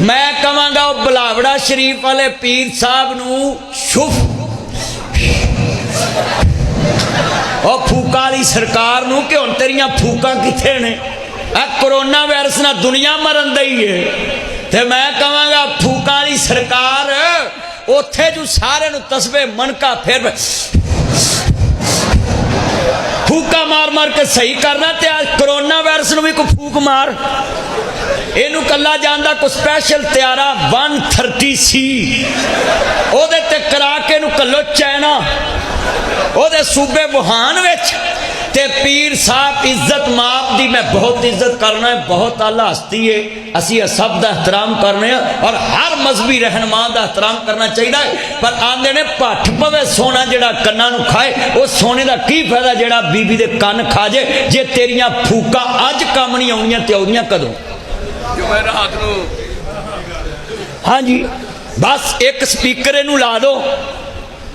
मैं कहांगा बलावड़ा शरीफ वाले पीर साहब नूं शुभ और फूका वाली सरकार नूं कि हुण तेरियां फूका किथे ने कोरोना वायरस ना दुनिया मरन दई है ते मैं कहांगा फूका वाली सरकार उत्थे जो सारे नूं तस्बे मनका फिर फूका मार मार के सही करना ते कोरोना वायरस नूं भी कोई फूक मार इनू कला जाना कोई स्पैशल त्यारा 130C ओदे ते करा के नू कलो चाइना ओदे सूबे वुहान विच ते पीर साहब इज्जत माप दी मैं बहुत इज्जत करना है बहुत आला हस्ती है असी सब का एहतराम करने और हर मजहबी रहनुमा का एहतराम करना चाहिए पर आंदे ने भट्ठ पवे सोना जिहड़ा कन्ना नू खाए वो सोने का की फायदा जिहड़ा बीबी दे कन खा जे जे तेरियां फूका अज कम नहीं आउणियां ते आउणियां कदों हाँ जी बस एक स्पीकर इनू ला दो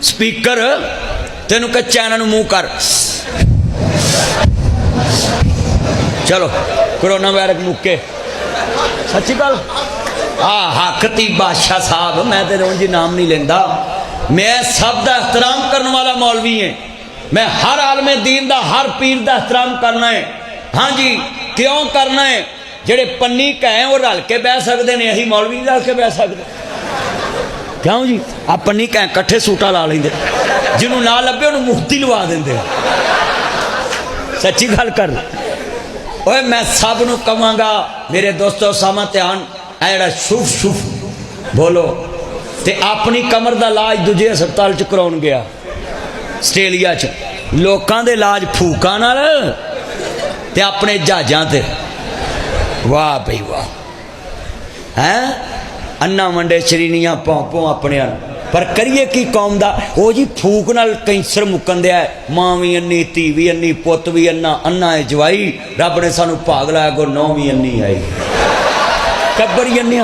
स्पीकर तेनू कह चैना नू मूँह कर चलो कोरोना वायरस मुक्के सच्ची गल हाँ हकती बादशाह साहब मैं तो रोज नाम नहीं लेंदा मैं सब का एहतराम करने वाला मौलवी है मैं हर आलमे दीन का हर पीर का एहतराम करना है हाँ जी क्यों करना है जेड़े पन्नी कहे वो रल के बह सकते हैं असी मौलवी नहीं रल के बह सकते क्यों जी आ पन्नी कहे कट्ठे सूटा ला लेंगे जिन्होंने ना लभे उन्होंने मुफ्ती लवा देंगे सच्ची गल कर ओए मैं सब नूं कहांगा मेरे दोस्तों सामा ध्यान ऐ जिहड़ा शुभ शुभ बोलो ते अपनी कमर दा इलाज दूजे हस्पताल च कराउण गया आस्ट्रेलिया च लोकां दे इलाज फूकां नाल ते अपने जहाजां ते वाह भाई वाह हैं अन्ना वंडे शरीनियां पौं अपने पर करिए की कौम दा ओ जी फूक नाल कैंसर मुकन दिया मां भी अन्नी धी भी अन्नी पुत भी अन्ना अन्ना है जवाई रब ने सानू भाग लाया गो नौ भी अन्नी आई टब्बर ही अन्नी